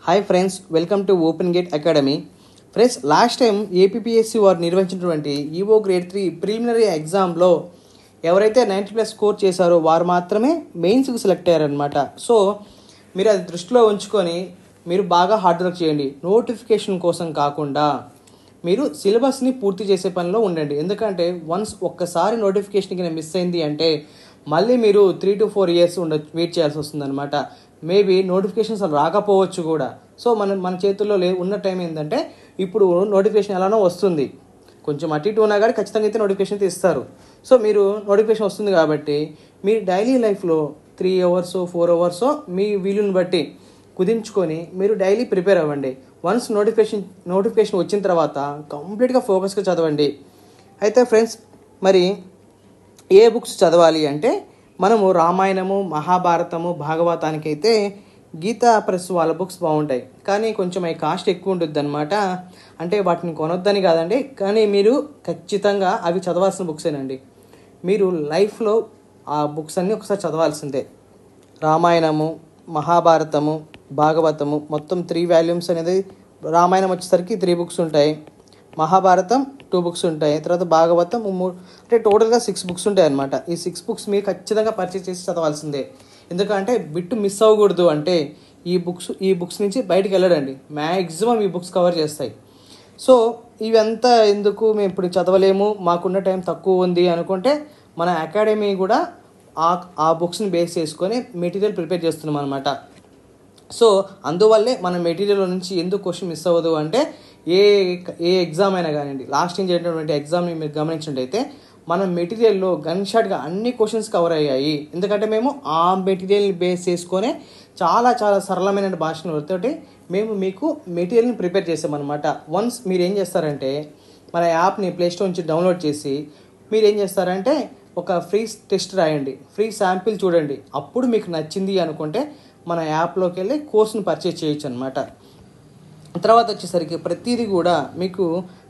Hi friends, welcome to open gate academy. Friends, last time APPSC వారు నిర్వహించినటువంటి EO grade 3 preliminary ఎగ్జామ్లో ఎవరైతే 90+ score చేశారో వారు మాత్రమే మెయిన్స్కి సెలెక్ట్ అయ్యారనమాట. సో మీరు అది దృష్టిలో ఉంచుకొని మీరు బాగా హార్డ్ వర్క్ చేయండి. నోటిఫికేషన్ కోసం కాకుండా మీరు సిలబస్ని పూర్తి చేసే పనిలో ఉండండి. ఎందుకంటే ఒక్కసారి నోటిఫికేషన్ కింద మిస్ అయింది అంటే మళ్ళీ మీరు 3 to 4 years వెయిట్ చేయాల్సి వస్తుందన్నమాట. మేబీ నోటిఫికేషన్స్ రాకపోవచ్చు కూడా. సో మన చేతుల్లో ఉన్న టైం ఏంటంటే ఇప్పుడు నోటిఫికేషన్ ఎలానో వస్తుంది, కొంచెం అటు ఇటు ఉన్నా కానీ ఖచ్చితంగా అయితే నోటిఫికేషన్ అయితే ఇస్తారు. సో మీరు నోటిఫికేషన్ వస్తుంది కాబట్టి మీరు డైలీ లైఫ్లో 3 hours 4 hours మీ వీలుని బట్టి కుదించుకొని మీరు డైలీ ప్రిపేర్ అవ్వండి. వన్స్ నోటిఫికేషన్ వచ్చిన తర్వాత కంప్లీట్గా ఫోకస్గా చదవండి. అయితే ఫ్రెండ్స్, మరి ఏ బుక్స్ చదవాలి అంటే మనము రామాయణము, మహాభారతము, భాగవతానికి అయితే గీతా ప్రెస్ వాళ్ళ బుక్స్ బాగుంటాయి. కానీ కొంచెం అవి కాస్ట్ ఎక్కువ ఉంటుంది అనమాట. అంటే వాటిని కొనొద్దని కాదండి, కానీ మీరు ఖచ్చితంగా అవి చదవాల్సిన బుక్సేనండి. మీరు లైఫ్లో ఆ బుక్స్ అన్నీ ఒకసారి చదవాల్సిందే. రామాయణము, మహాభారతము, భాగవతము మొత్తం 3 volumes అనేది. రామాయణం వచ్చేసరికి 3 books ఉంటాయి, మహాభారతం 2 books ఉంటాయి, తర్వాత భాగవతం 3, అంటే టోటల్గా 6 books ఉంటాయి అనమాట. ఈ 6 books మీరు ఖచ్చితంగా పర్చేస్ చేసి చదవాల్సిందే. ఎందుకంటే బిట్టు మిస్ అవ్వకూడదు అంటే ఈ బుక్స్ నుంచి బయటికి వెళ్ళడండి. మ్యాక్సిమం ఈ బుక్స్ కవర్ చేస్తాయి. సో ఇవంతా ఎందుకు, మేము ఇప్పుడు చదవలేము, మాకున్న టైం తక్కువ ఉంది అనుకుంటే మన అకాడమీ కూడా ఆ బుక్స్ని బేస్ చేసుకొని మెటీరియల్ ప్రిపేర్ చేస్తున్నాం అనమాట. సో అందువల్లే మన మెటీరియల్ నుంచి ఎందుకు క్వశ్చన్ మిస్ అవ్వదు అంటే ఏ ఎగ్జామ్ అయినా కానివ్వండి, లాస్ట్ టైం జరిగినటువంటి ఎగ్జామ్ని మీరు గమనించినట్టయితే మన మెటీరియల్లో గన్ షాట్గా అన్ని క్వశ్చన్స్ కవర్ అయ్యాయి. ఎందుకంటే మేము ఆ మెటీరియల్ని బేస్ చేసుకొని చాలా చాలా సరళమైన భాషతోటి మేము మీకు మెటీరియల్ని ప్రిపేర్ చేసామన్నమాట. వన్స్ మీరు ఏం చేస్తారంటే మన యాప్ని ప్లేస్టోర్ నుంచి డౌన్లోడ్ చేసి మీరు ఏం చేస్తారంటే ఒక ఫ్రీ టెస్ట్ రాయండి, ఫ్రీ శాంపిల్ చూడండి. అప్పుడు మీకు నచ్చింది అనుకుంటే మన యాప్లోకి వెళ్ళి కోర్సును పర్చేజ్ చేయొచ్చు అనమాట. తర్వాత వచ్చేసరికి ప్రతిదీ కూడా మీకు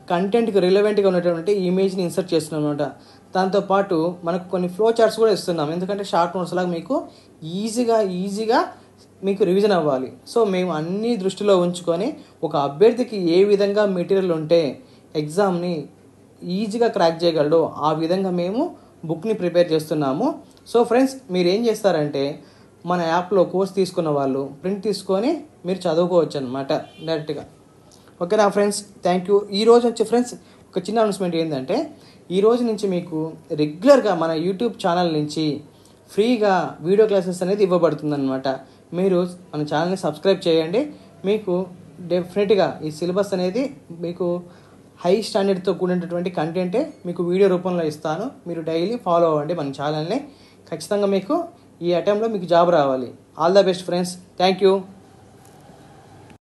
కంటెంట్కి రిలవెంట్గా ఉన్నటువంటి ఇమేజ్ని ఇన్సర్ట్ చేస్తున్నాం అనమాట. దాంతోపాటు మనకు కొన్ని ఫ్లో చార్ట్స్ కూడా ఇస్తున్నాం. ఎందుకంటే షార్ట్ నోట్స్ లాగా మీకు ఈజీగా మీకు రివిజన్ అవ్వాలి. సో మేము అన్నీ దృష్టిలో ఉంచుకొని ఒక అభ్యర్థికి ఏ విధంగా మెటీరియల్ ఉంటే ఎగ్జామ్ని ఈజీగా క్రాక్ చేయగలడో ఆ విధంగా మేము బుక్ని ప్రిపేర్ చేస్తున్నాము. సో ఫ్రెండ్స్, మీరు ఏం చేస్తారంటే మన యాప్లో కోర్స్ తీసుకున్న వాళ్ళు ప్రింట్ తీసుకొని మీరు చదువుకోవచ్చు అనమాట డైరెక్ట్గా. ఓకేనా ఫ్రెండ్స్, థ్యాంక్ యూ. ఈరోజు వచ్చి ఫ్రెండ్స్ ఒక చిన్న అనౌన్స్మెంట్ ఏంటంటే ఈ రోజు నుంచి మీకు రెగ్యులర్గా మన యూట్యూబ్ ఛానల్ నుంచి ఫ్రీగా వీడియో క్లాసెస్ అనేది ఇవ్వబడుతుందన్నమాట. మీరు మన ఛానల్ని సబ్స్క్రైబ్ చేయండి. మీకు డెఫినెట్గా ఈ సిలబస్ అనేది మీకు హై స్టాండర్డ్తో కూడినటువంటి కంటెంటే మీకు వీడియో రూపంలో ఇస్తాను. మీరు డైలీ ఫాలో అవ్వండి మన ఛానల్ని. ఖచ్చితంగా మీకు ఈ అటెంప్ట్లో మీకు జాబ్ రావాలి. All the best friends, thank you.